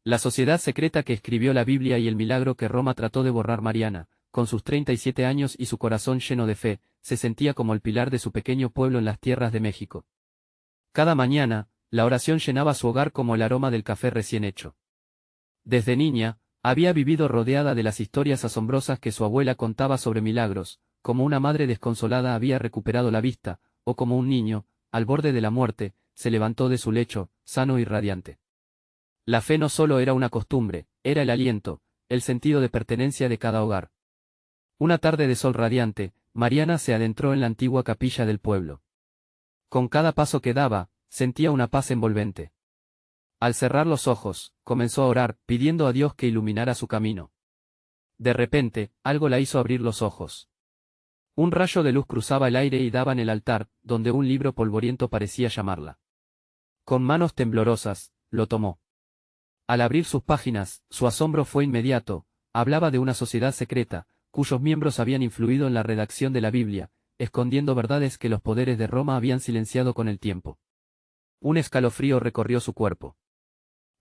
La sociedad secreta que escribió la Biblia y el milagro que Roma trató de borrar. Mariana, con sus 37 años y su corazón lleno de fe, se sentía como el pilar de su pequeño pueblo en las tierras de México. Cada mañana, la oración llenaba su hogar como el aroma del café recién hecho. Desde niña, había vivido rodeada de las historias asombrosas que su abuela contaba sobre milagros, como una madre desconsolada había recuperado la vista, o como un niño, al borde de la muerte, se levantó de su lecho, sano y radiante. La fe no solo era una costumbre, era el aliento, el sentido de pertenencia de cada hogar. Una tarde de sol radiante, Mariana se adentró en la antigua capilla del pueblo. Con cada paso que daba, sentía una paz envolvente. Al cerrar los ojos, comenzó a orar, pidiendo a Dios que iluminara su camino. De repente, algo la hizo abrir los ojos. Un rayo de luz cruzaba el aire y daba en el altar, donde un libro polvoriento parecía llamarla. Con manos temblorosas, lo tomó. Al abrir sus páginas, su asombro fue inmediato. Hablaba de una sociedad secreta, cuyos miembros habían influido en la redacción de la Biblia, escondiendo verdades que los poderes de Roma habían silenciado con el tiempo. Un escalofrío recorrió su cuerpo.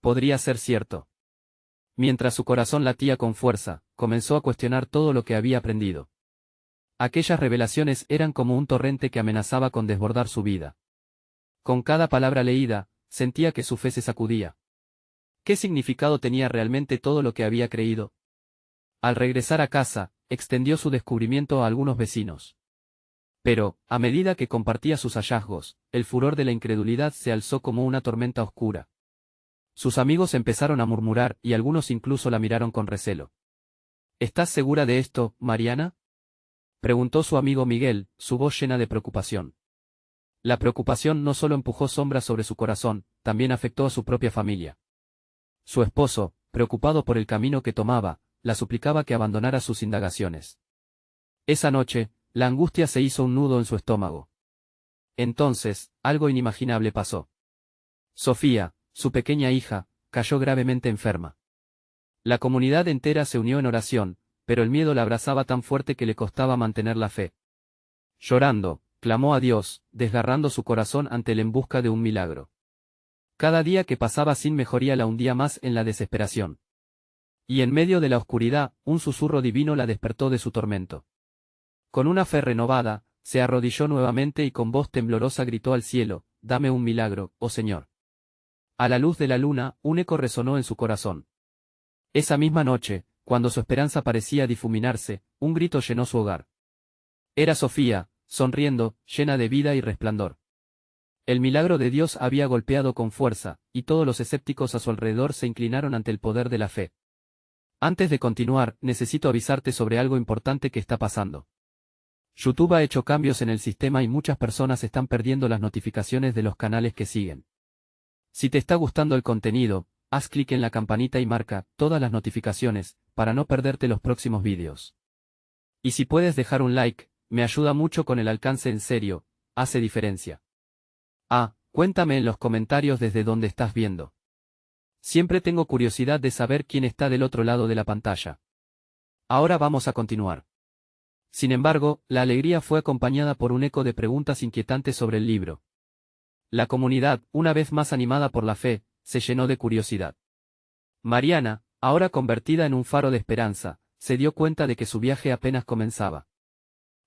Podría ser cierto. Mientras su corazón latía con fuerza, comenzó a cuestionar todo lo que había aprendido. Aquellas revelaciones eran como un torrente que amenazaba con desbordar su vida. Con cada palabra leída, sentía que su fe se sacudía. ¿Qué significado tenía realmente todo lo que había creído? Al regresar a casa, extendió su descubrimiento a algunos vecinos. Pero, a medida que compartía sus hallazgos, el furor de la incredulidad se alzó como una tormenta oscura. Sus amigos empezaron a murmurar y algunos incluso la miraron con recelo. ¿Estás segura de esto, Mariana?, preguntó su amigo Miguel, su voz llena de preocupación. La preocupación no solo empujó sombras sobre su corazón, también afectó a su propia familia. Su esposo, preocupado por el camino que tomaba, la suplicaba que abandonara sus indagaciones. Esa noche, la angustia se hizo un nudo en su estómago. Entonces, algo inimaginable pasó. Sofía, su pequeña hija, cayó gravemente enferma. La comunidad entera se unió en oración, pero el miedo la abrazaba tan fuerte que le costaba mantener la fe. Llorando, clamó a Dios, desgarrando su corazón ante él en busca de un milagro. Cada día que pasaba sin mejoría la hundía más en la desesperación. Y en medio de la oscuridad, un susurro divino la despertó de su tormento. Con una fe renovada, se arrodilló nuevamente y con voz temblorosa gritó al cielo: «Dame un milagro, oh Señor». A la luz de la luna, un eco resonó en su corazón. Esa misma noche, cuando su esperanza parecía difuminarse, un grito llenó su hogar. Era Sofía, sonriendo, llena de vida y resplandor. El milagro de Dios había golpeado con fuerza, y todos los escépticos a su alrededor se inclinaron ante el poder de la fe. Antes de continuar, necesito avisarte sobre algo importante que está pasando. YouTube ha hecho cambios en el sistema y muchas personas están perdiendo las notificaciones de los canales que siguen. Si te está gustando el contenido, haz clic en la campanita y marca todas las notificaciones, para no perderte los próximos vídeos. Y si puedes dejar un like, me ayuda mucho con el alcance, en serio, hace diferencia. Cuéntame en los comentarios desde dónde estás viendo. Siempre tengo curiosidad de saber quién está del otro lado de la pantalla. Ahora vamos a continuar. Sin embargo, la alegría fue acompañada por un eco de preguntas inquietantes sobre el libro. La comunidad, una vez más animada por la fe, se llenó de curiosidad. Mariana, ahora convertida en un faro de esperanza, se dio cuenta de que su viaje apenas comenzaba.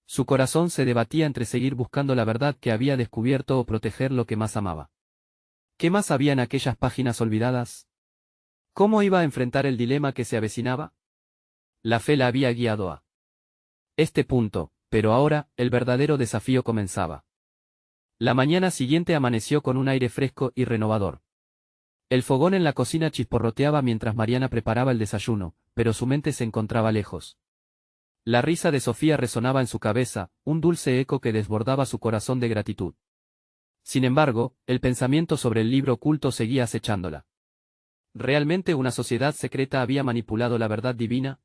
Su corazón se debatía entre seguir buscando la verdad que había descubierto o proteger lo que más amaba. ¿Qué más había en aquellas páginas olvidadas? ¿Cómo iba a enfrentar el dilema que se avecinaba? La fe la había guiado a este punto, pero ahora, el verdadero desafío comenzaba. La mañana siguiente amaneció con un aire fresco y renovador. El fogón en la cocina chisporroteaba mientras Mariana preparaba el desayuno, pero su mente se encontraba lejos. La risa de Sofía resonaba en su cabeza, un dulce eco que desbordaba su corazón de gratitud. Sin embargo, el pensamiento sobre el libro oculto seguía acechándola. ¿Realmente una sociedad secreta había manipulado la verdad divina?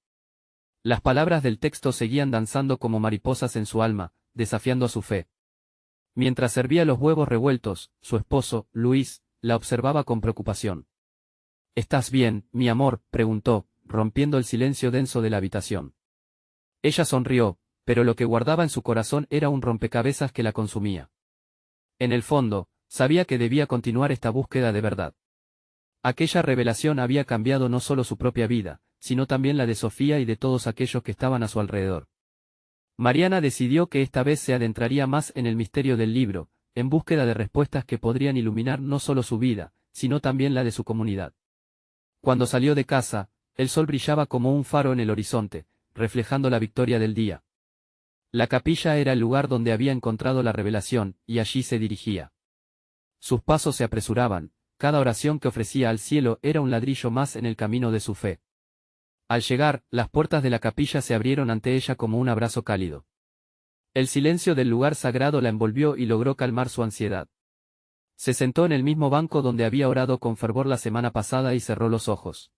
Las palabras del texto seguían danzando como mariposas en su alma, desafiando a su fe. Mientras servía los huevos revueltos, su esposo, Luis, la observaba con preocupación. ¿Estás bien, mi amor?, preguntó, rompiendo el silencio denso de la habitación. Ella sonrió, pero lo que guardaba en su corazón era un rompecabezas que la consumía. En el fondo, sabía que debía continuar esta búsqueda de verdad. Aquella revelación había cambiado no solo su propia vida, sino también la de Sofía y de todos aquellos que estaban a su alrededor. Mariana decidió que esta vez se adentraría más en el misterio del libro, en búsqueda de respuestas que podrían iluminar no solo su vida, sino también la de su comunidad. Cuando salió de casa, el sol brillaba como un faro en el horizonte, reflejando la victoria del día. La capilla era el lugar donde había encontrado la revelación, y allí se dirigía. Sus pasos se apresuraban, cada oración que ofrecía al cielo era un ladrillo más en el camino de su fe. Al llegar, las puertas de la capilla se abrieron ante ella como un abrazo cálido. El silencio del lugar sagrado la envolvió y logró calmar su ansiedad. Se sentó en el mismo banco donde había orado con fervor la semana pasada y cerró los ojos.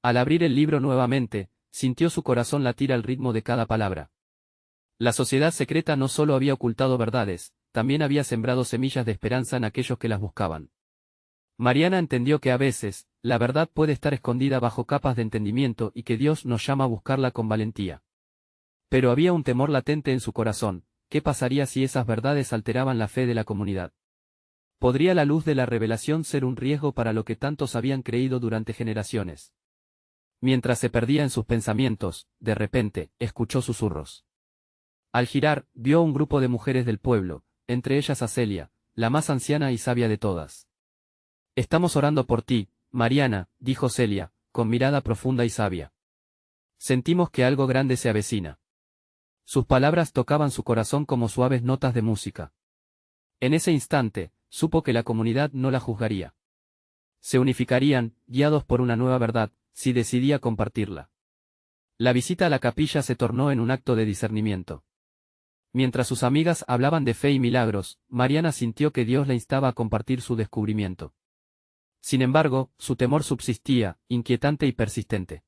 Al abrir el libro nuevamente, sintió su corazón latir al ritmo de cada palabra. La sociedad secreta no solo había ocultado verdades, también había sembrado semillas de esperanza en aquellos que las buscaban. Mariana entendió que a veces, la verdad puede estar escondida bajo capas de entendimiento y que Dios nos llama a buscarla con valentía. Pero había un temor latente en su corazón: ¿qué pasaría si esas verdades alteraban la fe de la comunidad? ¿Podría la luz de la revelación ser un riesgo para lo que tantos habían creído durante generaciones? Mientras se perdía en sus pensamientos, de repente, escuchó susurros. Al girar, vio un grupo de mujeres del pueblo, entre ellas a Celia, la más anciana y sabia de todas. «Estamos orando por ti, Mariana», dijo Celia, con mirada profunda y sabia. «Sentimos que algo grande se avecina». Sus palabras tocaban su corazón como suaves notas de música. En ese instante, supo que la comunidad no la juzgaría. Se unificarían, guiados por una nueva verdad, si decidía compartirla. La visita a la capilla se tornó en un acto de discernimiento. Mientras sus amigas hablaban de fe y milagros, Mariana sintió que Dios la instaba a compartir su descubrimiento. Sin embargo, su temor subsistía, inquietante y persistente.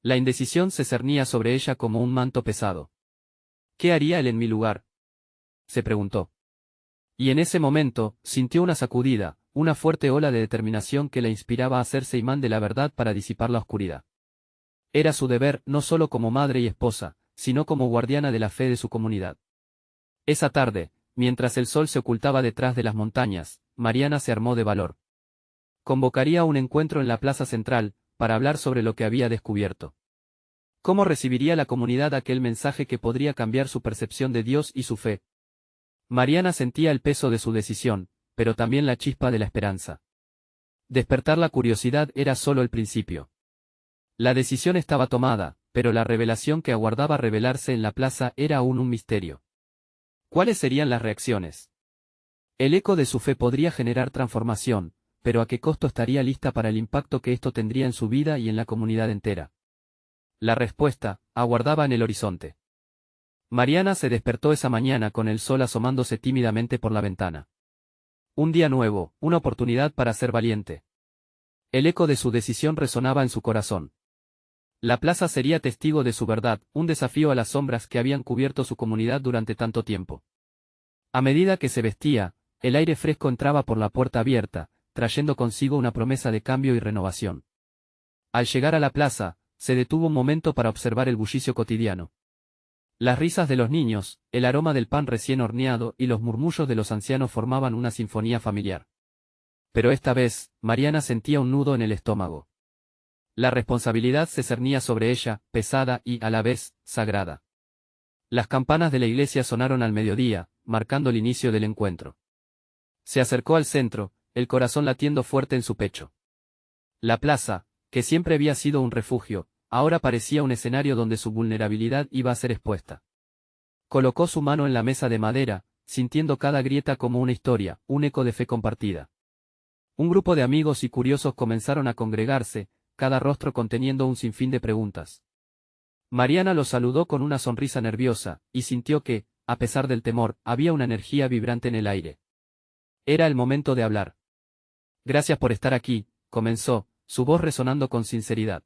La indecisión se cernía sobre ella como un manto pesado. «¿Qué haría él en mi lugar?», se preguntó. Y en ese momento, sintió una sacudida, una fuerte ola de determinación que la inspiraba a hacerse imán de la verdad para disipar la oscuridad. Era su deber no solo como madre y esposa, sino como guardiana de la fe de su comunidad. Esa tarde, mientras el sol se ocultaba detrás de las montañas, Mariana se armó de valor. Convocaría un encuentro en la plaza central, para hablar sobre lo que había descubierto. ¿Cómo recibiría la comunidad aquel mensaje que podría cambiar su percepción de Dios y su fe? Mariana sentía el peso de su decisión, pero también la chispa de la esperanza. Despertar la curiosidad era solo el principio. La decisión estaba tomada, pero la revelación que aguardaba revelarse en la plaza era aún un misterio. ¿Cuáles serían las reacciones? El eco de su fe podría generar transformación, pero ¿a qué costo estaría lista para el impacto que esto tendría en su vida y en la comunidad entera? La respuesta aguardaba en el horizonte. Mariana se despertó esa mañana con el sol asomándose tímidamente por la ventana. Un día nuevo, una oportunidad para ser valiente. El eco de su decisión resonaba en su corazón. La plaza sería testigo de su verdad, un desafío a las sombras que habían cubierto su comunidad durante tanto tiempo. A medida que se vestía, el aire fresco entraba por la puerta abierta, trayendo consigo una promesa de cambio y renovación. Al llegar a la plaza, se detuvo un momento para observar el bullicio cotidiano. Las risas de los niños, el aroma del pan recién horneado y los murmullos de los ancianos formaban una sinfonía familiar. Pero esta vez, Mariana sentía un nudo en el estómago. La responsabilidad se cernía sobre ella, pesada y, a la vez, sagrada. Las campanas de la iglesia sonaron al mediodía, marcando el inicio del encuentro. Se acercó al centro, el corazón latiendo fuerte en su pecho. La plaza, que siempre había sido un refugio, ahora parecía un escenario donde su vulnerabilidad iba a ser expuesta. Colocó su mano en la mesa de madera, sintiendo cada grieta como una historia, un eco de fe compartida. Un grupo de amigos y curiosos comenzaron a congregarse, cada rostro conteniendo un sinfín de preguntas. Mariana los saludó con una sonrisa nerviosa, y sintió que, a pesar del temor, había una energía vibrante en el aire. Era el momento de hablar. «Gracias por estar aquí», comenzó, su voz resonando con sinceridad.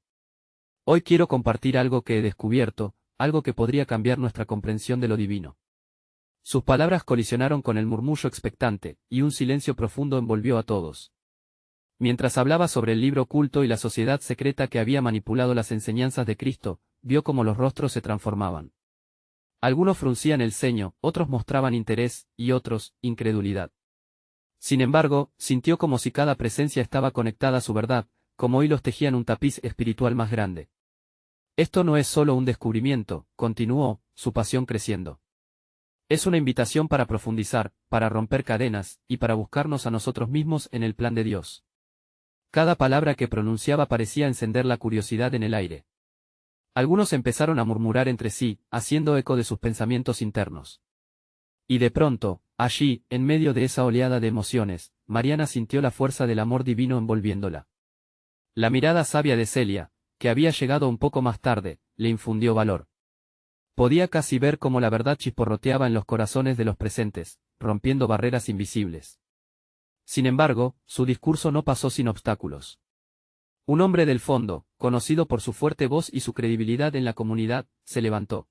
«Hoy quiero compartir algo que he descubierto, algo que podría cambiar nuestra comprensión de lo divino». Sus palabras colisionaron con el murmullo expectante, y un silencio profundo envolvió a todos. Mientras hablaba sobre el libro oculto y la sociedad secreta que había manipulado las enseñanzas de Cristo, vio cómo los rostros se transformaban. Algunos fruncían el ceño, otros mostraban interés, y otros, incredulidad. Sin embargo, sintió como si cada presencia estaba conectada a su verdad, como hilos tejían un tapiz espiritual más grande. Esto no es solo un descubrimiento, continuó, su pasión creciendo. Es una invitación para profundizar, para romper cadenas, y para buscarnos a nosotros mismos en el plan de Dios. Cada palabra que pronunciaba parecía encender la curiosidad en el aire. Algunos empezaron a murmurar entre sí, haciendo eco de sus pensamientos internos. Y de pronto, allí, en medio de esa oleada de emociones, Mariana sintió la fuerza del amor divino envolviéndola. La mirada sabia de Celia, que había llegado un poco más tarde, le infundió valor. Podía casi ver cómo la verdad chisporroteaba en los corazones de los presentes, rompiendo barreras invisibles. Sin embargo, su discurso no pasó sin obstáculos. Un hombre del fondo, conocido por su fuerte voz y su credibilidad en la comunidad, se levantó.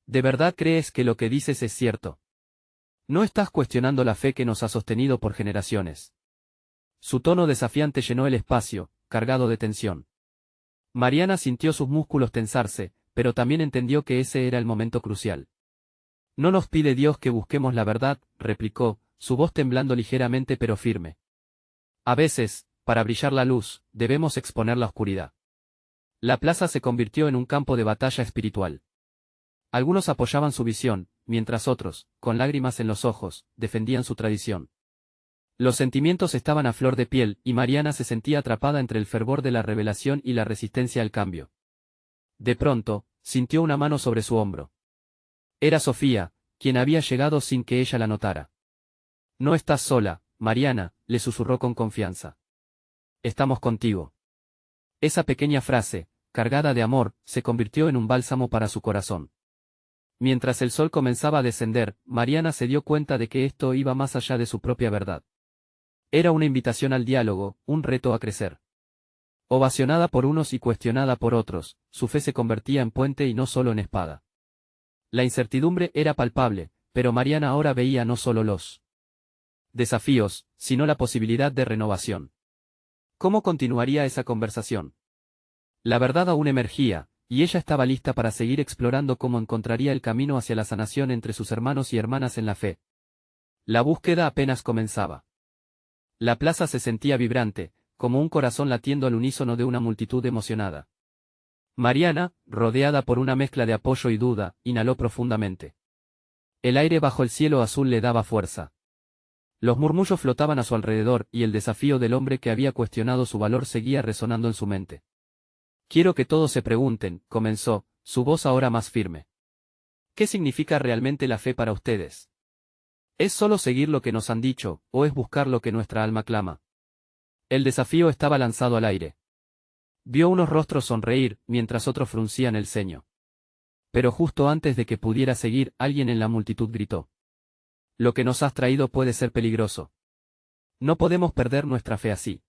¿De verdad crees que lo que dices es cierto? No estás cuestionando la fe que nos ha sostenido por generaciones. Su tono desafiante llenó el espacio, cargado de tensión. Mariana sintió sus músculos tensarse, pero también entendió que ese era el momento crucial. No nos pide Dios que busquemos la verdad, replicó, su voz temblando ligeramente pero firme. A veces, para brillar la luz, debemos exponer la oscuridad. La plaza se convirtió en un campo de batalla espiritual. Algunos apoyaban su visión, mientras otros, con lágrimas en los ojos, defendían su tradición. Los sentimientos estaban a flor de piel, y Mariana se sentía atrapada entre el fervor de la revelación y la resistencia al cambio. De pronto, sintió una mano sobre su hombro. Era Sofía, quien había llegado sin que ella la notara. No estás sola, Mariana, le susurró con confianza. Estamos contigo. Esa pequeña frase, cargada de amor, se convirtió en un bálsamo para su corazón. Mientras el sol comenzaba a descender, Mariana se dio cuenta de que esto iba más allá de su propia verdad. Era una invitación al diálogo, un reto a crecer. Ovacionada por unos y cuestionada por otros, su fe se convertía en puente y no solo en espada. La incertidumbre era palpable, pero Mariana ahora veía no solo los desafíos, sino la posibilidad de renovación. ¿Cómo continuaría esa conversación? La verdad aún emergía, y ella estaba lista para seguir explorando cómo encontraría el camino hacia la sanación entre sus hermanos y hermanas en la fe. La búsqueda apenas comenzaba. La plaza se sentía vibrante, como un corazón latiendo al unísono de una multitud emocionada. Mariana, rodeada por una mezcla de apoyo y duda, inhaló profundamente. El aire bajo el cielo azul le daba fuerza. Los murmullos flotaban a su alrededor y el desafío del hombre que había cuestionado su valor seguía resonando en su mente. Quiero que todos se pregunten, comenzó, su voz ahora más firme. ¿Qué significa realmente la fe para ustedes? ¿Es solo seguir lo que nos han dicho, o es buscar lo que nuestra alma clama? El desafío estaba lanzado al aire. Vio unos rostros sonreír, mientras otros fruncían el ceño. Pero justo antes de que pudiera seguir, alguien en la multitud gritó. Lo que nos has traído puede ser peligroso. No podemos perder nuestra fe así.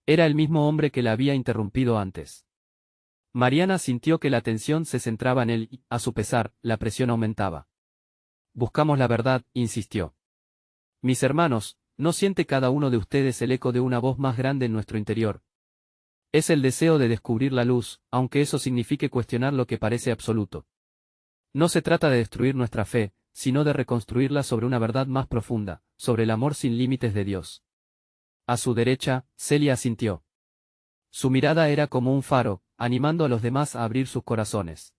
Era el mismo hombre que la había interrumpido antes. Mariana sintió que la atención se centraba en él y, a su pesar, la presión aumentaba. Buscamos la verdad, insistió. Mis hermanos, ¿no siente cada uno de ustedes el eco de una voz más grande en nuestro interior? Es el deseo de descubrir la luz, aunque eso signifique cuestionar lo que parece absoluto. No se trata de destruir nuestra fe, sino de reconstruirla sobre una verdad más profunda, sobre el amor sin límites de Dios. A su derecha, Celia asintió. Su mirada era como un faro, animando a los demás a abrir sus corazones.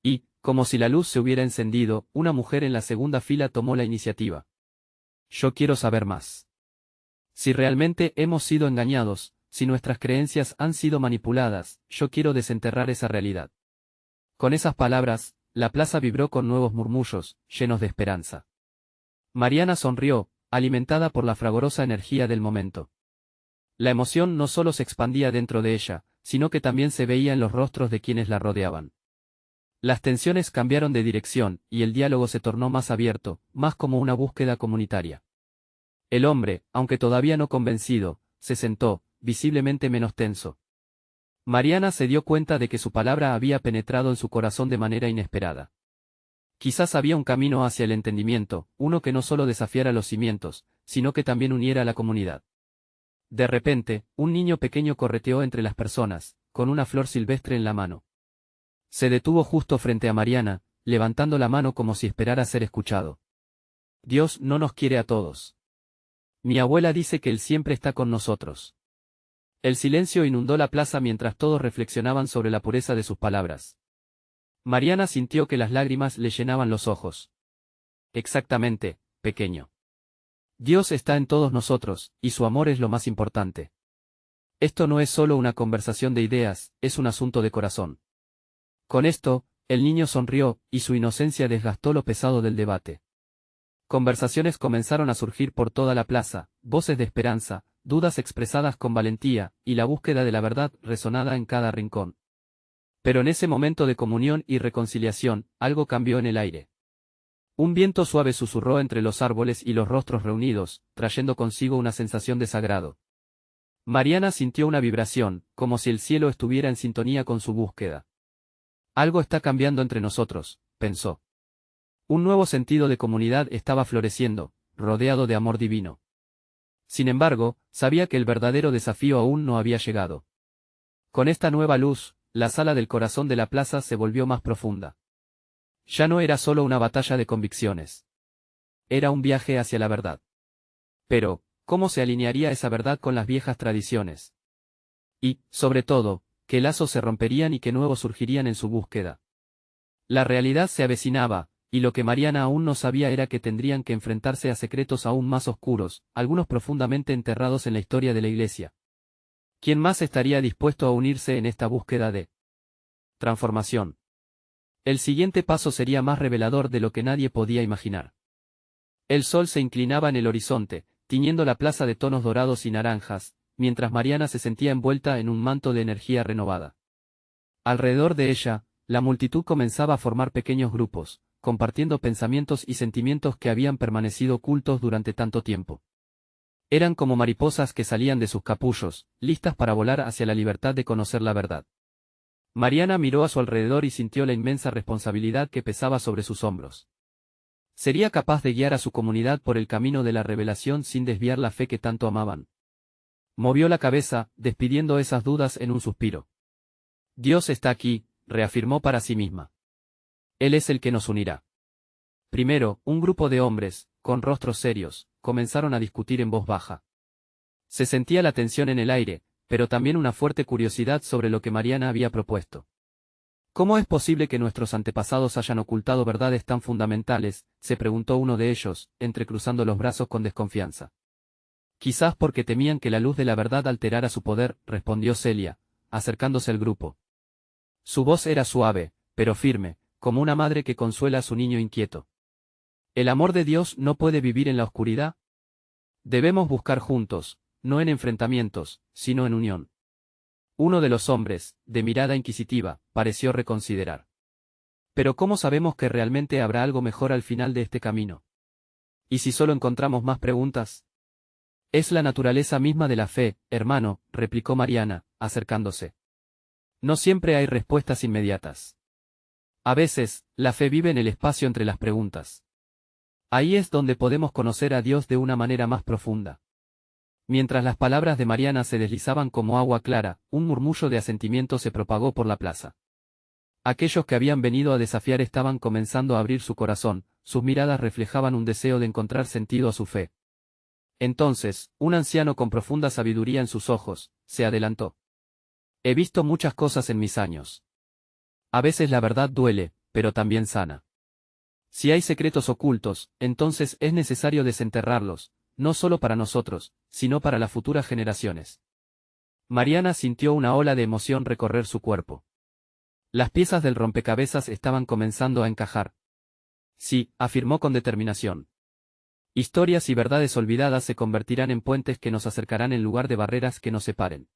Y, como si la luz se hubiera encendido, una mujer en la segunda fila tomó la iniciativa. Yo quiero saber más. Si realmente hemos sido engañados, si nuestras creencias han sido manipuladas, yo quiero desenterrar esa realidad. Con esas palabras, la plaza vibró con nuevos murmullos, llenos de esperanza. Mariana sonrió, alimentada por la fragorosa energía del momento. La emoción no solo se expandía dentro de ella, sino que también se veía en los rostros de quienes la rodeaban. Las tensiones cambiaron de dirección, y el diálogo se tornó más abierto, más como una búsqueda comunitaria. El hombre, aunque todavía no convencido, se sentó, visiblemente menos tenso. Mariana se dio cuenta de que su palabra había penetrado en su corazón de manera inesperada. Quizás había un camino hacia el entendimiento, uno que no solo desafiara los cimientos, sino que también uniera a la comunidad. De repente, un niño pequeño correteó entre las personas, con una flor silvestre en la mano. Se detuvo justo frente a Mariana, levantando la mano como si esperara ser escuchado. Dios no nos quiere a todos. Mi abuela dice que Él siempre está con nosotros. El silencio inundó la plaza mientras todos reflexionaban sobre la pureza de sus palabras. Mariana sintió que las lágrimas le llenaban los ojos. Exactamente, pequeño. Dios está en todos nosotros, y su amor es lo más importante. Esto no es solo una conversación de ideas, es un asunto de corazón. Con esto, el niño sonrió, y su inocencia desgastó lo pesado del debate. Conversaciones comenzaron a surgir por toda la plaza, voces de esperanza, dudas expresadas con valentía, y la búsqueda de la verdad resonada en cada rincón. Pero en ese momento de comunión y reconciliación, algo cambió en el aire. Un viento suave susurró entre los árboles y los rostros reunidos, trayendo consigo una sensación de sagrado. Mariana sintió una vibración, como si el cielo estuviera en sintonía con su búsqueda. Algo está cambiando entre nosotros, pensó. Un nuevo sentido de comunidad estaba floreciendo, rodeado de amor divino. Sin embargo, sabía que el verdadero desafío aún no había llegado. Con esta nueva luz, la sala del corazón de la plaza se volvió más profunda. Ya no era solo una batalla de convicciones. Era un viaje hacia la verdad. Pero, ¿cómo se alinearía esa verdad con las viejas tradiciones? Y, sobre todo, qué lazos se romperían y qué nuevos surgirían en su búsqueda. La realidad se avecinaba, y lo que Mariana aún no sabía era que tendrían que enfrentarse a secretos aún más oscuros, algunos profundamente enterrados en la historia de la Iglesia. ¿Quién más estaría dispuesto a unirse en esta búsqueda de transformación? El siguiente paso sería más revelador de lo que nadie podía imaginar. El sol se inclinaba en el horizonte, tiñendo la plaza de tonos dorados y naranjas, mientras Mariana se sentía envuelta en un manto de energía renovada. Alrededor de ella, la multitud comenzaba a formar pequeños grupos, compartiendo pensamientos y sentimientos que habían permanecido ocultos durante tanto tiempo. Eran como mariposas que salían de sus capullos, listas para volar hacia la libertad de conocer la verdad. Mariana miró a su alrededor y sintió la inmensa responsabilidad que pesaba sobre sus hombros. ¿Sería capaz de guiar a su comunidad por el camino de la revelación sin desviar la fe que tanto amaban? Movió la cabeza, despidiendo esas dudas en un suspiro. Dios está aquí, reafirmó para sí misma. Él es el que nos unirá. Primero, un grupo de hombres, con rostros serios, comenzaron a discutir en voz baja. Se sentía la tensión en el aire, pero también una fuerte curiosidad sobre lo que Mariana había propuesto. ¿Cómo es posible que nuestros antepasados hayan ocultado verdades tan fundamentales?, se preguntó uno de ellos, entrecruzando los brazos con desconfianza. Quizás porque temían que la luz de la verdad alterara su poder, respondió Celia, acercándose al grupo. Su voz era suave, pero firme, como una madre que consuela a su niño inquieto. ¿El amor de Dios no puede vivir en la oscuridad? Debemos buscar juntos, no en enfrentamientos, sino en unión. Uno de los hombres, de mirada inquisitiva, pareció reconsiderar. Pero ¿cómo sabemos que realmente habrá algo mejor al final de este camino? ¿Y si solo encontramos más preguntas? Es la naturaleza misma de la fe, hermano, replicó Mariana, acercándose. No siempre hay respuestas inmediatas. A veces, la fe vive en el espacio entre las preguntas. Ahí es donde podemos conocer a Dios de una manera más profunda. Mientras las palabras de Mariana se deslizaban como agua clara, un murmullo de asentimiento se propagó por la plaza. Aquellos que habían venido a desafiar estaban comenzando a abrir su corazón, sus miradas reflejaban un deseo de encontrar sentido a su fe. Entonces, un anciano con profunda sabiduría en sus ojos, se adelantó. He visto muchas cosas en mis años. A veces la verdad duele, pero también sana. Si hay secretos ocultos, entonces es necesario desenterrarlos, no solo para nosotros, sino para las futuras generaciones. Mariana sintió una ola de emoción recorrer su cuerpo. Las piezas del rompecabezas estaban comenzando a encajar. Sí, afirmó con determinación. Historias y verdades olvidadas se convertirán en puentes que nos acercarán en lugar de barreras que nos separen.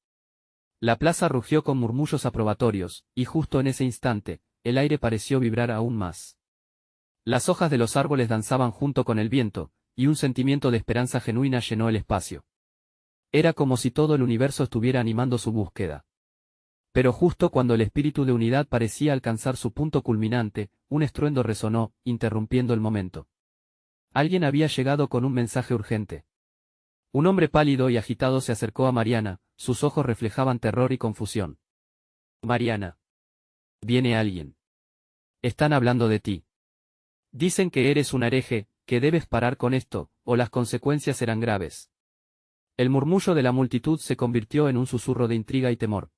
La plaza rugió con murmullos aprobatorios, y justo en ese instante, el aire pareció vibrar aún más. Las hojas de los árboles danzaban junto con el viento, y un sentimiento de esperanza genuina llenó el espacio. Era como si todo el universo estuviera animando su búsqueda. Pero justo cuando el espíritu de unidad parecía alcanzar su punto culminante, un estruendo resonó, interrumpiendo el momento. Alguien había llegado con un mensaje urgente. Un hombre pálido y agitado se acercó a Mariana, sus ojos reflejaban terror y confusión. Mariana. Viene alguien. Están hablando de ti. Dicen que eres un hereje, que debes parar con esto, o las consecuencias serán graves. El murmullo de la multitud se convirtió en un susurro de intriga y temor.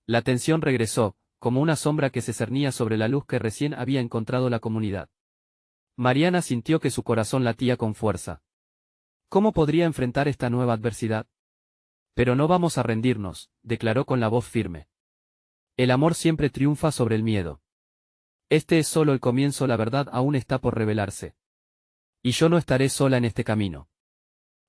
La tensión regresó, como una sombra que se cernía sobre la luz que recién había encontrado la comunidad. Mariana sintió que su corazón latía con fuerza. ¿Cómo podría enfrentar esta nueva adversidad? Pero no vamos a rendirnos, declaró con la voz firme. El amor siempre triunfa sobre el miedo. Este es solo el comienzo, la verdad aún está por revelarse. Y yo no estaré sola en este camino.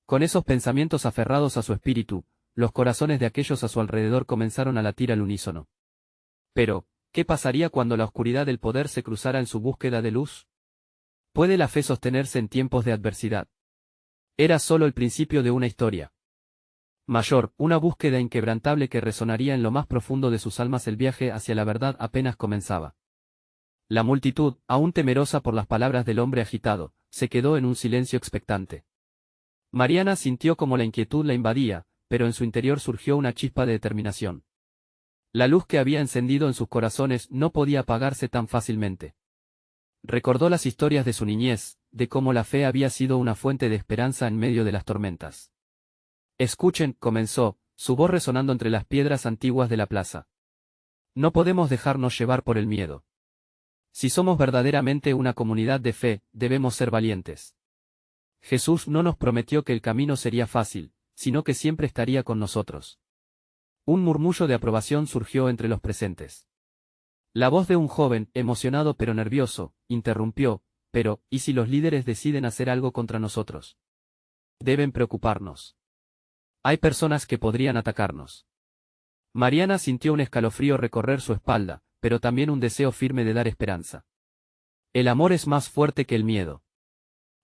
Con esos pensamientos aferrados a su espíritu, los corazones de aquellos a su alrededor comenzaron a latir al unísono. Pero, ¿qué pasaría cuando la oscuridad del poder se cruzara en su búsqueda de luz? ¿Puede la fe sostenerse en tiempos de adversidad? Era solo el principio de una historia mayor, una búsqueda inquebrantable que resonaría en lo más profundo de sus almas. El viaje hacia la verdad apenas comenzaba. La multitud, aún temerosa por las palabras del hombre agitado, se quedó en un silencio expectante. Mariana sintió como la inquietud la invadía, pero en su interior surgió una chispa de determinación. La luz que había encendido en sus corazones no podía apagarse tan fácilmente. Recordó las historias de su niñez, de cómo la fe había sido una fuente de esperanza en medio de las tormentas. Escuchen, comenzó, su voz resonando entre las piedras antiguas de la plaza. No podemos dejarnos llevar por el miedo. Si somos verdaderamente una comunidad de fe, debemos ser valientes. Jesús no nos prometió que el camino sería fácil, sino que siempre estaría con nosotros. Un murmullo de aprobación surgió entre los presentes. La voz de un joven, emocionado pero nervioso, interrumpió, pero, ¿y si los líderes deciden hacer algo contra nosotros? Deben preocuparnos. Hay personas que podrían atacarnos. Mariana sintió un escalofrío recorrer su espalda, pero también un deseo firme de dar esperanza. El amor es más fuerte que el miedo.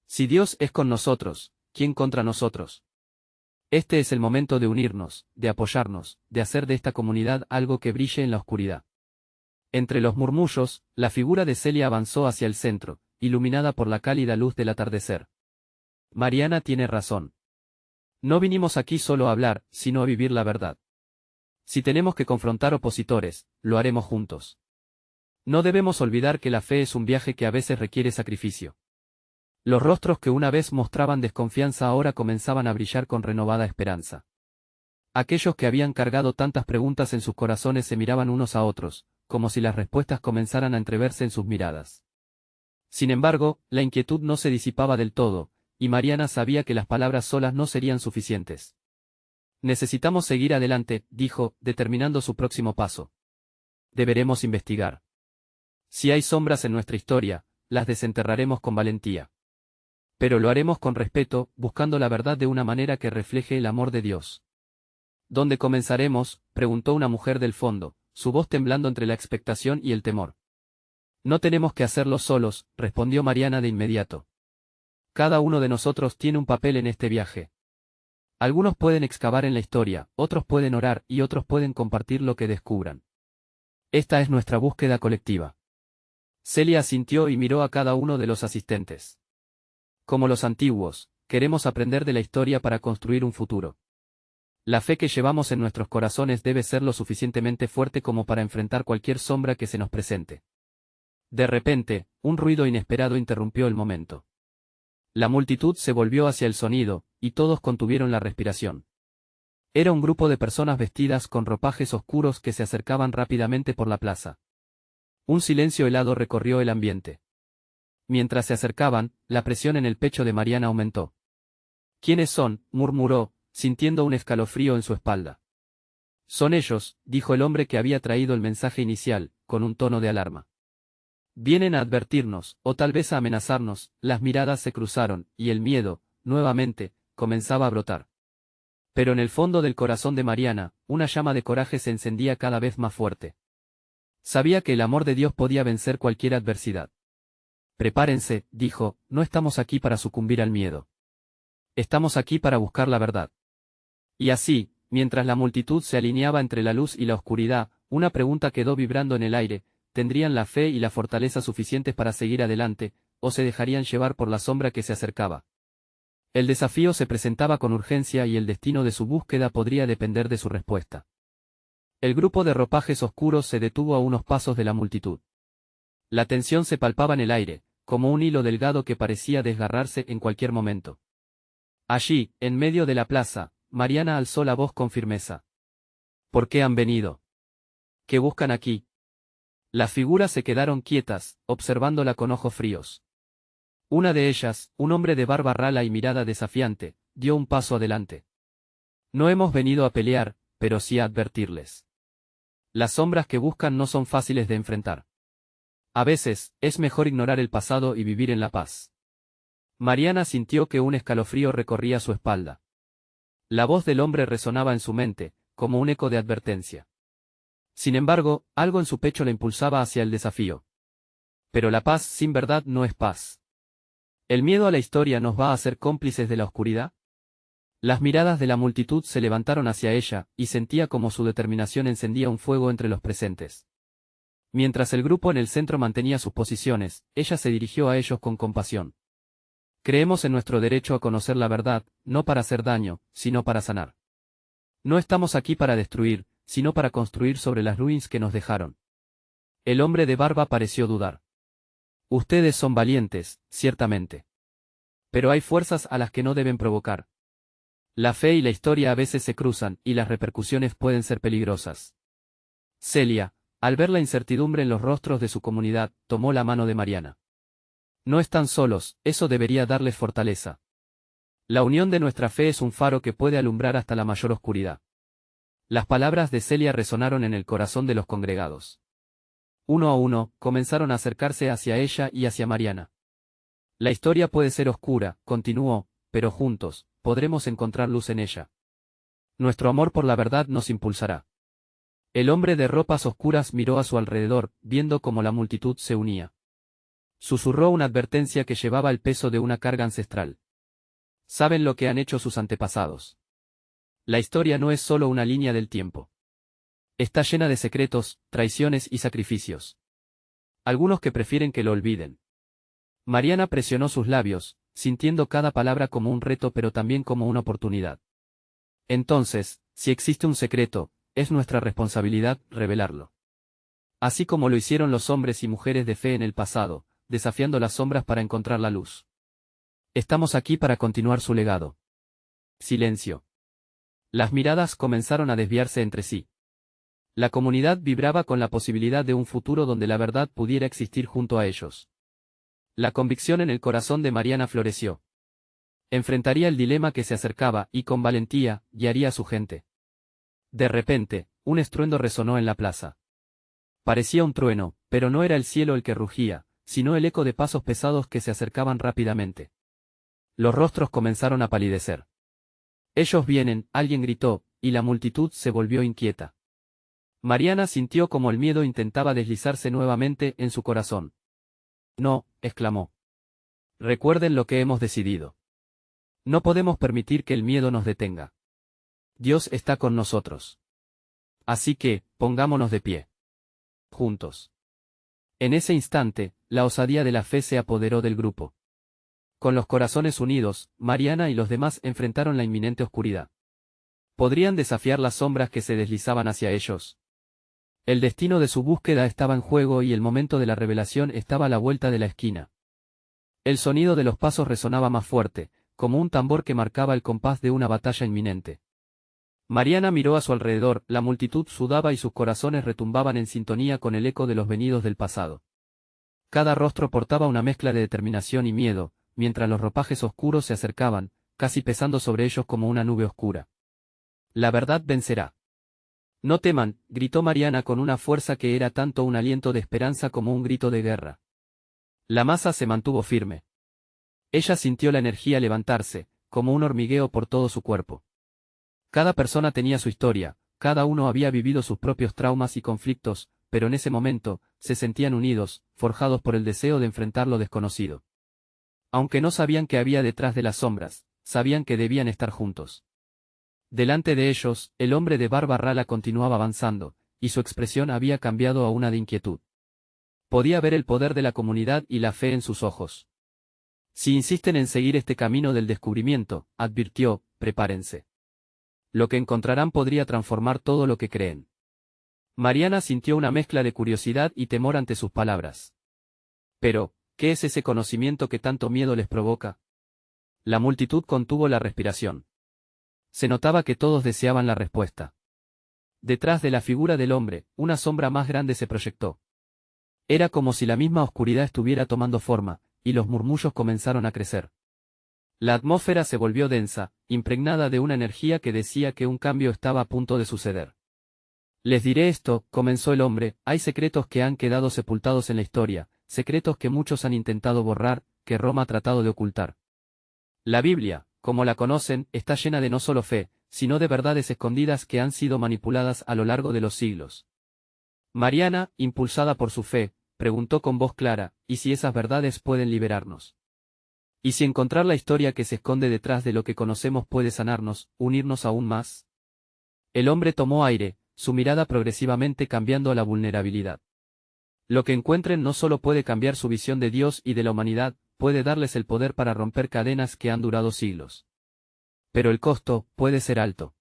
Si Dios es con nosotros, ¿quién contra nosotros? Este es el momento de unirnos, de apoyarnos, de hacer de esta comunidad algo que brille en la oscuridad. Entre los murmullos, la figura de Celia avanzó hacia el centro, iluminada por la cálida luz del atardecer. Mariana tiene razón. No vinimos aquí solo a hablar, sino a vivir la verdad. Si tenemos que confrontar opositores, lo haremos juntos. No debemos olvidar que la fe es un viaje que a veces requiere sacrificio. Los rostros que una vez mostraban desconfianza ahora comenzaban a brillar con renovada esperanza. Aquellos que habían cargado tantas preguntas en sus corazones se miraban unos a otros, como si las respuestas comenzaran a entreverse en sus miradas. Sin embargo, la inquietud no se disipaba del todo, y Mariana sabía que las palabras solas no serían suficientes. Necesitamos seguir adelante, dijo, determinando su próximo paso. Deberemos investigar. Si hay sombras en nuestra historia, las desenterraremos con valentía. Pero lo haremos con respeto, buscando la verdad de una manera que refleje el amor de Dios. ¿Dónde comenzaremos?, preguntó una mujer del fondo, su voz temblando entre la expectación y el temor. No tenemos que hacerlo solos, respondió Mariana de inmediato. Cada uno de nosotros tiene un papel en este viaje. Algunos pueden excavar en la historia, otros pueden orar y otros pueden compartir lo que descubran. Esta es nuestra búsqueda colectiva. Celia asintió y miró a cada uno de los asistentes. Como los antiguos, queremos aprender de la historia para construir un futuro. La fe que llevamos en nuestros corazones debe ser lo suficientemente fuerte como para enfrentar cualquier sombra que se nos presente. De repente, un ruido inesperado interrumpió el momento. La multitud se volvió hacia el sonido, y todos contuvieron la respiración. Era un grupo de personas vestidas con ropajes oscuros que se acercaban rápidamente por la plaza. Un silencio helado recorrió el ambiente. Mientras se acercaban, la presión en el pecho de Mariana aumentó. ¿Quiénes son?, murmuró, sintiendo un escalofrío en su espalda. Son ellos, dijo el hombre que había traído el mensaje inicial, con un tono de alarma. Vienen a advertirnos, o tal vez a amenazarnos. Las miradas se cruzaron, y el miedo, nuevamente, comenzaba a brotar. Pero en el fondo del corazón de Mariana, una llama de coraje se encendía cada vez más fuerte. Sabía que el amor de Dios podía vencer cualquier adversidad. Prepárense, dijo, no estamos aquí para sucumbir al miedo. Estamos aquí para buscar la verdad. Y así, mientras la multitud se alineaba entre la luz y la oscuridad, una pregunta quedó vibrando en el aire: ¿tendrían la fe y la fortaleza suficientes para seguir adelante, o se dejarían llevar por la sombra que se acercaba? El desafío se presentaba con urgencia y el destino de su búsqueda podría depender de su respuesta. El grupo de ropajes oscuros se detuvo a unos pasos de la multitud. La tensión se palpaba en el aire, como un hilo delgado que parecía desgarrarse en cualquier momento. Allí, en medio de la plaza, Mariana alzó la voz con firmeza. ¿Por qué han venido? ¿Qué buscan aquí? Las figuras se quedaron quietas, observándola con ojos fríos. Una de ellas, un hombre de barba rala y mirada desafiante, dio un paso adelante. No hemos venido a pelear, pero sí a advertirles. Las sombras que buscan no son fáciles de enfrentar. A veces, es mejor ignorar el pasado y vivir en la paz. Mariana sintió que un escalofrío recorría su espalda. La voz del hombre resonaba en su mente, como un eco de advertencia. Sin embargo, algo en su pecho la impulsaba hacia el desafío. Pero la paz sin verdad no es paz. ¿El miedo a la historia nos va a hacer cómplices de la oscuridad? Las miradas de la multitud se levantaron hacia ella, y sentía como su determinación encendía un fuego entre los presentes. Mientras el grupo en el centro mantenía sus posiciones, ella se dirigió a ellos con compasión. Creemos en nuestro derecho a conocer la verdad, no para hacer daño, sino para sanar. No estamos aquí para destruir, sino para construir sobre las ruinas que nos dejaron. El hombre de barba pareció dudar. Ustedes son valientes, ciertamente. Pero hay fuerzas a las que no deben provocar. La fe y la historia a veces se cruzan, y las repercusiones pueden ser peligrosas. Celia, al ver la incertidumbre en los rostros de su comunidad, tomó la mano de Mariana. No están solos, eso debería darles fortaleza. La unión de nuestra fe es un faro que puede alumbrar hasta la mayor oscuridad. Las palabras de Celia resonaron en el corazón de los congregados. Uno a uno, comenzaron a acercarse hacia ella y hacia Mariana. La historia puede ser oscura, continuó, pero juntos, podremos encontrar luz en ella. Nuestro amor por la verdad nos impulsará. El hombre de ropas oscuras miró a su alrededor, viendo cómo la multitud se unía. Susurró una advertencia que llevaba el peso de una carga ancestral. Saben lo que han hecho sus antepasados. La historia no es solo una línea del tiempo. Está llena de secretos, traiciones y sacrificios. Algunos que prefieren que lo olviden. Mariana presionó sus labios, sintiendo cada palabra como un reto pero también como una oportunidad. Entonces, si existe un secreto, es nuestra responsabilidad revelarlo. Así como lo hicieron los hombres y mujeres de fe en el pasado, desafiando las sombras para encontrar la luz. Estamos aquí para continuar su legado. Silencio. Las miradas comenzaron a desviarse entre sí. La comunidad vibraba con la posibilidad de un futuro donde la verdad pudiera existir junto a ellos. La convicción en el corazón de Mariana floreció. Enfrentaría el dilema que se acercaba y con valentía, guiaría a su gente. De repente, un estruendo resonó en la plaza. Parecía un trueno, pero no era el cielo el que rugía, sino el eco de pasos pesados que se acercaban rápidamente. Los rostros comenzaron a palidecer. Ellos vienen, alguien gritó, y la multitud se volvió inquieta. Mariana sintió como el miedo intentaba deslizarse nuevamente en su corazón. No, exclamó. Recuerden lo que hemos decidido. No podemos permitir que el miedo nos detenga. Dios está con nosotros. Así que, pongámonos de pie. Juntos. En ese instante, la osadía de la fe se apoderó del grupo. Con los corazones unidos, Mariana y los demás enfrentaron la inminente oscuridad. ¿Podrían desafiar las sombras que se deslizaban hacia ellos? El destino de su búsqueda estaba en juego y el momento de la revelación estaba a la vuelta de la esquina. El sonido de los pasos resonaba más fuerte, como un tambor que marcaba el compás de una batalla inminente. Mariana miró a su alrededor, la multitud sudaba y sus corazones retumbaban en sintonía con el eco de los venidos del pasado. Cada rostro portaba una mezcla de determinación y miedo, mientras los ropajes oscuros se acercaban, casi pesando sobre ellos como una nube oscura. La verdad vencerá. No teman, gritó Mariana con una fuerza que era tanto un aliento de esperanza como un grito de guerra. La masa se mantuvo firme. Ella sintió la energía levantarse, como un hormigueo por todo su cuerpo. Cada persona tenía su historia, cada uno había vivido sus propios traumas y conflictos, pero en ese momento, se sentían unidos, forjados por el deseo de enfrentar lo desconocido. Aunque no sabían qué había detrás de las sombras, sabían que debían estar juntos. Delante de ellos, el hombre de barba rala continuaba avanzando, y su expresión había cambiado a una de inquietud. Podía ver el poder de la comunidad y la fe en sus ojos. Si insisten en seguir este camino del descubrimiento, advirtió, prepárense. Lo que encontrarán podría transformar todo lo que creen. Mariana sintió una mezcla de curiosidad y temor ante sus palabras. Pero, ¿qué es ese conocimiento que tanto miedo les provoca? La multitud contuvo la respiración. Se notaba que todos deseaban la respuesta. Detrás de la figura del hombre, una sombra más grande se proyectó. Era como si la misma oscuridad estuviera tomando forma, y los murmullos comenzaron a crecer. La atmósfera se volvió densa, impregnada de una energía que decía que un cambio estaba a punto de suceder. Les diré esto, comenzó el hombre, hay secretos que han quedado sepultados en la historia, secretos que muchos han intentado borrar, que Roma ha tratado de ocultar. La Biblia, como la conocen, está llena de no solo fe, sino de verdades escondidas que han sido manipuladas a lo largo de los siglos. Mariana, impulsada por su fe, preguntó con voz clara, ¿y si esas verdades pueden liberarnos? ¿Y si encontrar la historia que se esconde detrás de lo que conocemos puede sanarnos, unirnos aún más? El hombre tomó aire, su mirada progresivamente cambiando a la vulnerabilidad. Lo que encuentren no solo puede cambiar su visión de Dios y de la humanidad, puede darles el poder para romper cadenas que han durado siglos. Pero el costo puede ser alto.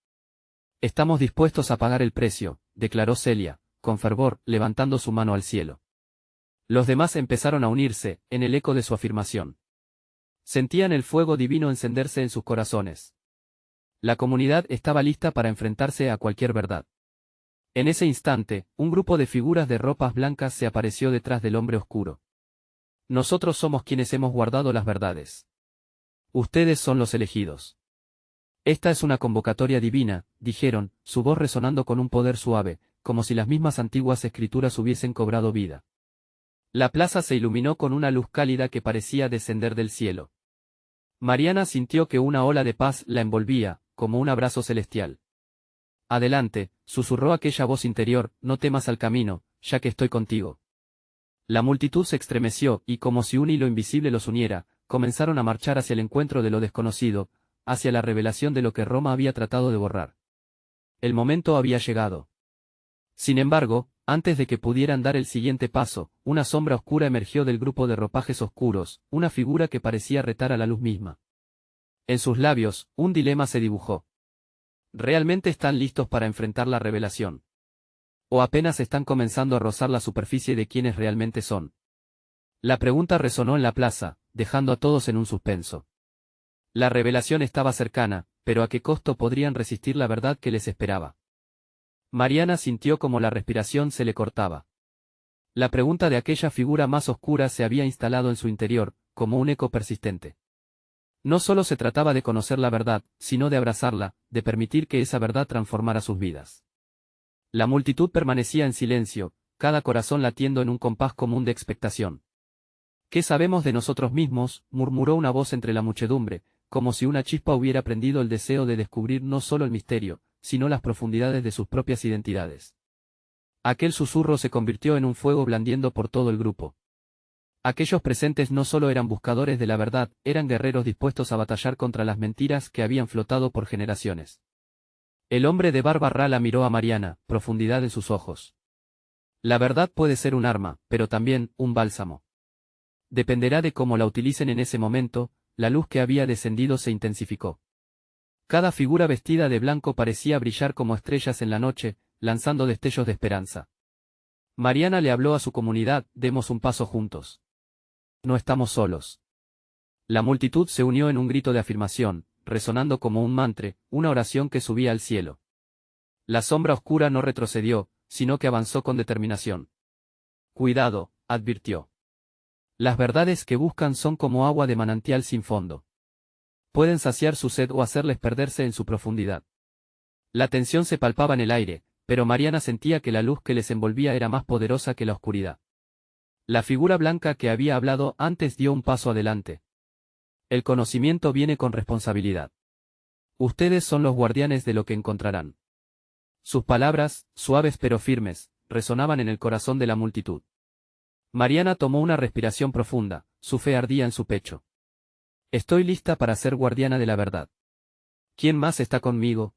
Estamos dispuestos a pagar el precio, declaró Celia, con fervor, levantando su mano al cielo. Los demás empezaron a unirse, en el eco de su afirmación. Sentían el fuego divino encenderse en sus corazones. La comunidad estaba lista para enfrentarse a cualquier verdad. En ese instante, un grupo de figuras de ropas blancas se apareció detrás del hombre oscuro. Nosotros somos quienes hemos guardado las verdades. Ustedes son los elegidos. Esta es una convocatoria divina, dijeron, su voz resonando con un poder suave, como si las mismas antiguas escrituras hubiesen cobrado vida. La plaza se iluminó con una luz cálida que parecía descender del cielo. Mariana sintió que una ola de paz la envolvía, como un abrazo celestial. Adelante, susurró aquella voz interior, no temas al camino, ya que estoy contigo. La multitud se estremeció, y como si un hilo invisible los uniera, comenzaron a marchar hacia el encuentro de lo desconocido, hacia la revelación de lo que Roma había tratado de borrar. El momento había llegado. Sin embargo, antes de que pudieran dar el siguiente paso, una sombra oscura emergió del grupo de ropajes oscuros, una figura que parecía retar a la luz misma. En sus labios, un dilema se dibujó. ¿Realmente están listos para enfrentar la revelación? ¿O apenas están comenzando a rozar la superficie de quienes realmente son? La pregunta resonó en la plaza, dejando a todos en un suspenso. La revelación estaba cercana, pero ¿a qué costo podrían resistir la verdad que les esperaba? Mariana sintió como la respiración se le cortaba. La pregunta de aquella figura más oscura se había instalado en su interior, como un eco persistente. No solo se trataba de conocer la verdad, sino de abrazarla, de permitir que esa verdad transformara sus vidas. La multitud permanecía en silencio, cada corazón latiendo en un compás común de expectación. ¿Qué sabemos de nosotros mismos?, murmuró una voz entre la muchedumbre, como si una chispa hubiera prendido el deseo de descubrir no solo el misterio, sino las profundidades de sus propias identidades. Aquel susurro se convirtió en un fuego blandiendo por todo el grupo. Aquellos presentes no solo eran buscadores de la verdad, eran guerreros dispuestos a batallar contra las mentiras que habían flotado por generaciones. El hombre de barba rala miró a Mariana, profundidad en sus ojos. La verdad puede ser un arma, pero también un bálsamo. Dependerá de cómo la utilicen en ese momento. La luz que había descendido se intensificó. Cada figura vestida de blanco parecía brillar como estrellas en la noche, lanzando destellos de esperanza. Mariana le habló a su comunidad, demos un paso juntos. No estamos solos. La multitud se unió en un grito de afirmación, resonando como un mantra, una oración que subía al cielo. La sombra oscura no retrocedió, sino que avanzó con determinación. Cuidado, advirtió. Las verdades que buscan son como agua de manantial sin fondo. Pueden saciar su sed o hacerles perderse en su profundidad. La tensión se palpaba en el aire, pero Mariana sentía que la luz que les envolvía era más poderosa que la oscuridad. La figura blanca que había hablado antes dio un paso adelante. El conocimiento viene con responsabilidad. Ustedes son los guardianes de lo que encontrarán. Sus palabras, suaves pero firmes, resonaban en el corazón de la multitud. Mariana tomó una respiración profunda, su fe ardía en su pecho. Estoy lista para ser guardiana de la verdad. ¿Quién más está conmigo?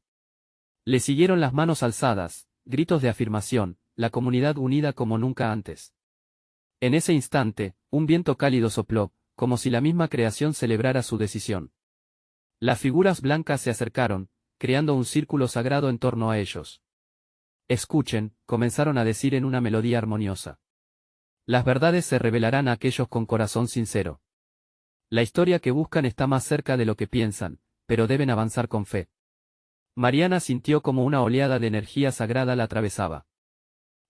Le siguieron las manos alzadas, gritos de afirmación, la comunidad unida como nunca antes. En ese instante, un viento cálido sopló, como si la misma creación celebrara su decisión. Las figuras blancas se acercaron, creando un círculo sagrado en torno a ellos. Escuchen, comenzaron a decir en una melodía armoniosa. Las verdades se revelarán a aquellos con corazón sincero. La historia que buscan está más cerca de lo que piensan, pero deben avanzar con fe. Mariana sintió como una oleada de energía sagrada la atravesaba.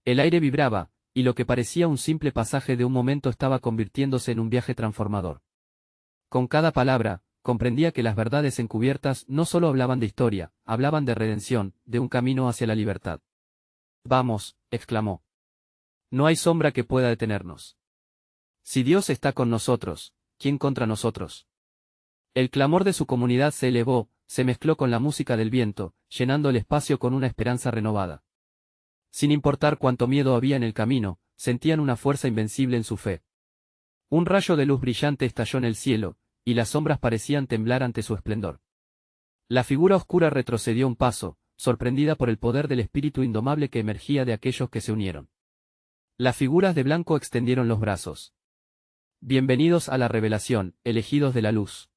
El aire vibraba, y lo que parecía un simple pasaje de un momento estaba convirtiéndose en un viaje transformador. Con cada palabra, comprendía que las verdades encubiertas no solo hablaban de historia, hablaban de redención, de un camino hacia la libertad. Vamos, exclamó. No hay sombra que pueda detenernos. Si Dios está con nosotros, ¿quién contra nosotros? El clamor de su comunidad se elevó, se mezcló con la música del viento, llenando el espacio con una esperanza renovada. Sin importar cuánto miedo había en el camino, sentían una fuerza invencible en su fe. Un rayo de luz brillante estalló en el cielo, y las sombras parecían temblar ante su esplendor. La figura oscura retrocedió un paso, sorprendida por el poder del espíritu indomable que emergía de aquellos que se unieron. Las figuras de blanco extendieron los brazos. Bienvenidos a la revelación, elegidos de la luz.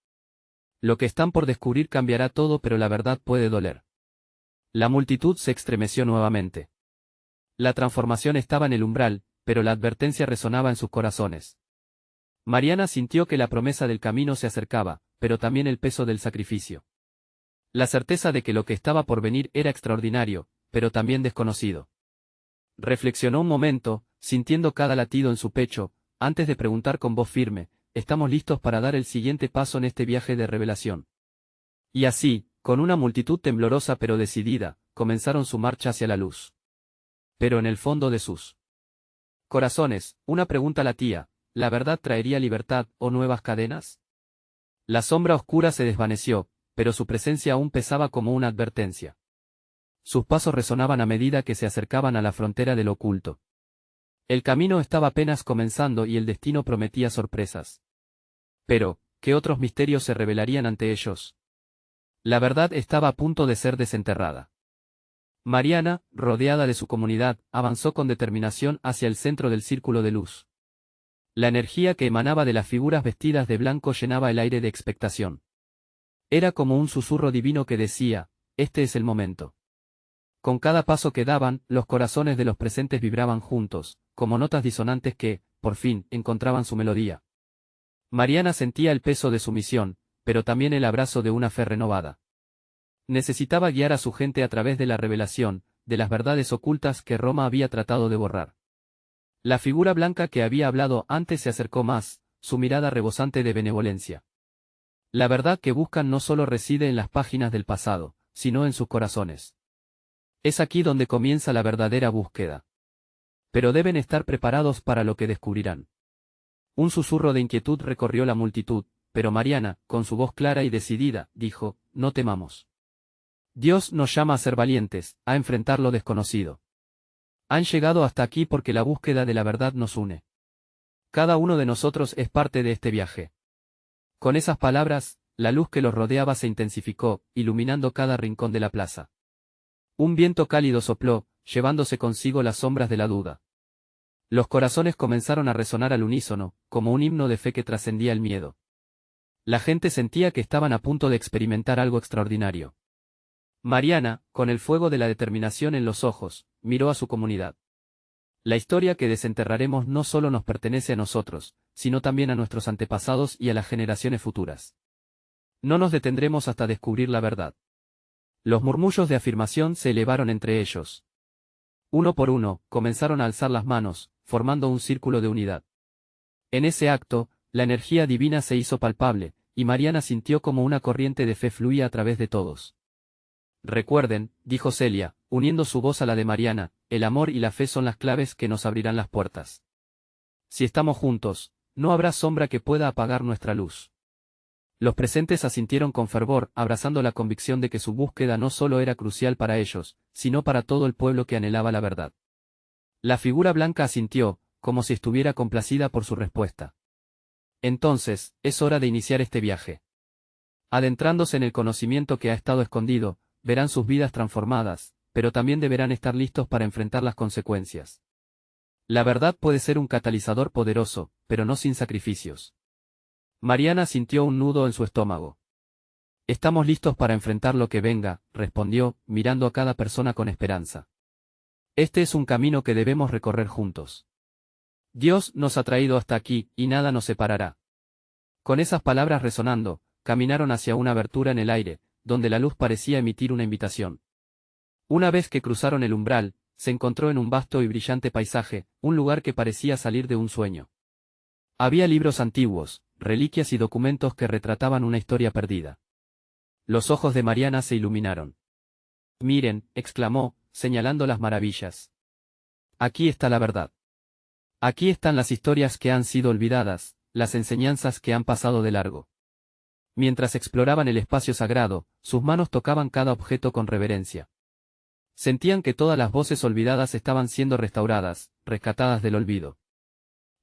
Lo que están por descubrir cambiará todo, pero la verdad puede doler. La multitud se estremeció nuevamente. La transformación estaba en el umbral, pero la advertencia resonaba en sus corazones. Mariana sintió que la promesa del camino se acercaba, pero también el peso del sacrificio. La certeza de que lo que estaba por venir era extraordinario, pero también desconocido. Reflexionó un momento, sintiendo cada latido en su pecho, antes de preguntar con voz firme: ¿estamos listos para dar el siguiente paso en este viaje de revelación? Y así, con una multitud temblorosa pero decidida, comenzaron su marcha hacia la luz. Pero en el fondo de sus corazones, una pregunta latía: ¿la verdad traería libertad o nuevas cadenas? La sombra oscura se desvaneció, pero su presencia aún pesaba como una advertencia. Sus pasos resonaban a medida que se acercaban a la frontera del oculto. El camino estaba apenas comenzando y el destino prometía sorpresas. Pero, ¿qué otros misterios se revelarían ante ellos? La verdad estaba a punto de ser desenterrada. Mariana, rodeada de su comunidad, avanzó con determinación hacia el centro del círculo de luz. La energía que emanaba de las figuras vestidas de blanco llenaba el aire de expectación. Era como un susurro divino que decía: este es el momento. Con cada paso que daban, los corazones de los presentes vibraban juntos, como notas disonantes que, por fin, encontraban su melodía. Mariana sentía el peso de su misión, pero también el abrazo de una fe renovada. Necesitaba guiar a su gente a través de la revelación, de las verdades ocultas que Roma había tratado de borrar. La figura blanca que había hablado antes se acercó más, su mirada rebosante de benevolencia. La verdad que buscan no solo reside en las páginas del pasado, sino en sus corazones. Es aquí donde comienza la verdadera búsqueda. Pero deben estar preparados para lo que descubrirán. Un susurro de inquietud recorrió la multitud, pero Mariana, con su voz clara y decidida, dijo: no temamos. Dios nos llama a ser valientes, a enfrentar lo desconocido. Han llegado hasta aquí porque la búsqueda de la verdad nos une. Cada uno de nosotros es parte de este viaje. Con esas palabras, la luz que los rodeaba se intensificó, iluminando cada rincón de la plaza. Un viento cálido sopló, llevándose consigo las sombras de la duda. Los corazones comenzaron a resonar al unísono, como un himno de fe que trascendía el miedo. La gente sentía que estaban a punto de experimentar algo extraordinario. Mariana, con el fuego de la determinación en los ojos, miró a su comunidad. La historia que desenterraremos no solo nos pertenece a nosotros, sino también a nuestros antepasados y a las generaciones futuras. No nos detendremos hasta descubrir la verdad. Los murmullos de afirmación se elevaron entre ellos. Uno por uno, comenzaron a alzar las manos, formando un círculo de unidad. En ese acto, la energía divina se hizo palpable, y Mariana sintió como una corriente de fe fluía a través de todos. Recuerden, dijo Celia, uniendo su voz a la de Mariana, el amor y la fe son las claves que nos abrirán las puertas. Si estamos juntos, no habrá sombra que pueda apagar nuestra luz. Los presentes asintieron con fervor, abrazando la convicción de que su búsqueda no solo era crucial para ellos, sino para todo el pueblo que anhelaba la verdad. La figura blanca asintió, como si estuviera complacida por su respuesta. Entonces, es hora de iniciar este viaje. Adentrándose en el conocimiento que ha estado escondido, verán sus vidas transformadas, pero también deberán estar listos para enfrentar las consecuencias. La verdad puede ser un catalizador poderoso, pero no sin sacrificios. Mariana sintió un nudo en su estómago. Estamos listos para enfrentar lo que venga, respondió, mirando a cada persona con esperanza. Este es un camino que debemos recorrer juntos. Dios nos ha traído hasta aquí, y nada nos separará. Con esas palabras resonando, caminaron hacia una abertura en el aire, donde la luz parecía emitir una invitación. Una vez que cruzaron el umbral, se encontró en un vasto y brillante paisaje, un lugar que parecía salir de un sueño. Había libros antiguos, reliquias y documentos que retrataban una historia perdida. Los ojos de Mariana se iluminaron. «Miren», exclamó, señalando las maravillas. «Aquí está la verdad. Aquí están las historias que han sido olvidadas, las enseñanzas que han pasado de largo». Mientras exploraban el espacio sagrado, sus manos tocaban cada objeto con reverencia. Sentían que todas las voces olvidadas estaban siendo restauradas, rescatadas del olvido.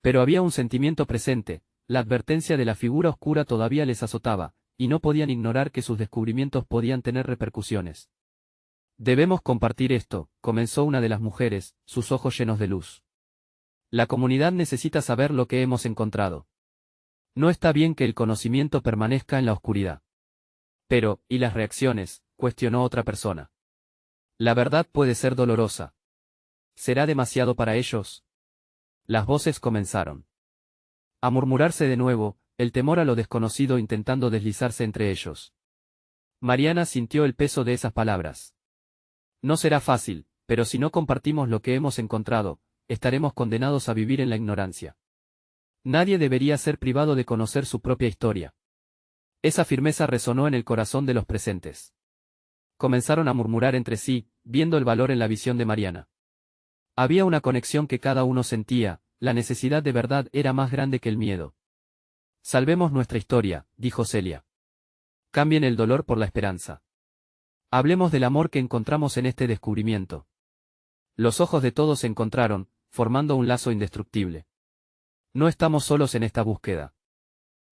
Pero había un sentimiento presente, la advertencia de la figura oscura todavía les azotaba, y no podían ignorar que sus descubrimientos podían tener repercusiones. «Debemos compartir esto», comenzó una de las mujeres, sus ojos llenos de luz. «La comunidad necesita saber lo que hemos encontrado. No está bien que el conocimiento permanezca en la oscuridad». «Pero, ¿y las reacciones?», cuestionó otra persona. «La verdad puede ser dolorosa. ¿Será demasiado para ellos?». Las voces comenzaron a murmurarse de nuevo, el temor a lo desconocido intentando deslizarse entre ellos. Mariana sintió el peso de esas palabras. «No será fácil, pero si no compartimos lo que hemos encontrado, estaremos condenados a vivir en la ignorancia. Nadie debería ser privado de conocer su propia historia». Esa firmeza resonó en el corazón de los presentes. Comenzaron a murmurar entre sí, viendo el valor en la visión de Mariana. Había una conexión que cada uno sentía, la necesidad de verdad era más grande que el miedo. «Salvemos nuestra historia», dijo Celia. «Cambien el dolor por la esperanza. Hablemos del amor que encontramos en este descubrimiento». Los ojos de todos se encontraron, formando un lazo indestructible. «No estamos solos en esta búsqueda.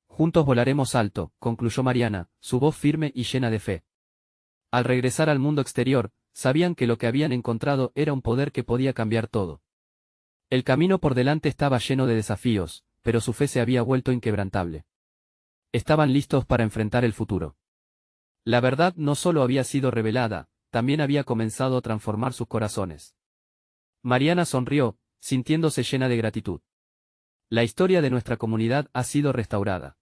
Juntos volaremos alto», concluyó Mariana, su voz firme y llena de fe. Al regresar al mundo exterior, sabían que lo que habían encontrado era un poder que podía cambiar todo. El camino por delante estaba lleno de desafíos, pero su fe se había vuelto inquebrantable. Estaban listos para enfrentar el futuro. La verdad no solo había sido revelada, también había comenzado a transformar sus corazones. Mariana sonrió, sintiéndose llena de gratitud. La historia de nuestra comunidad ha sido restaurada.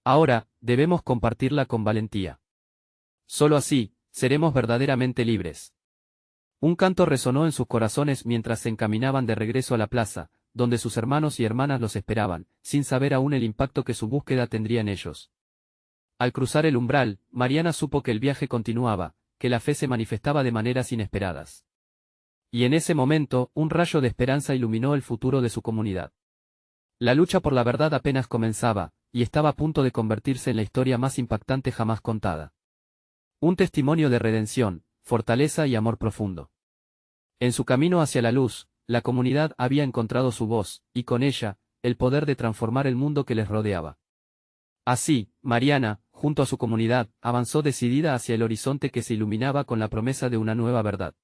Ahora, debemos compartirla con valentía. Solo así, seremos verdaderamente libres. Un canto resonó en sus corazones mientras se encaminaban de regreso a la plaza, donde sus hermanos y hermanas los esperaban, sin saber aún el impacto que su búsqueda tendría en ellos. Al cruzar el umbral, Mariana supo que el viaje continuaba, que la fe se manifestaba de maneras inesperadas. Y en ese momento, un rayo de esperanza iluminó el futuro de su comunidad. La lucha por la verdad apenas comenzaba, y estaba a punto de convertirse en la historia más impactante jamás contada. Un testimonio de redención, fortaleza y amor profundo. En su camino hacia la luz, la comunidad había encontrado su voz, y con ella, el poder de transformar el mundo que les rodeaba. Así, Mariana, junto a su comunidad, avanzó decidida hacia el horizonte que se iluminaba con la promesa de una nueva verdad.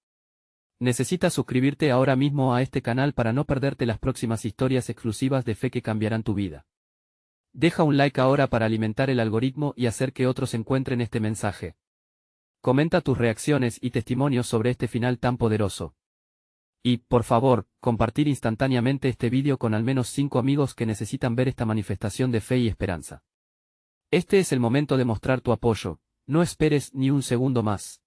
Necesitas suscribirte ahora mismo a este canal para no perderte las próximas historias exclusivas de fe que cambiarán tu vida. Deja un like ahora para alimentar el algoritmo y hacer que otros encuentren este mensaje. Comenta tus reacciones y testimonios sobre este final tan poderoso. Y, por favor, compartir instantáneamente este vídeo con al menos 5 amigos que necesitan ver esta manifestación de fe y esperanza. Este es el momento de mostrar tu apoyo, no esperes ni un segundo más.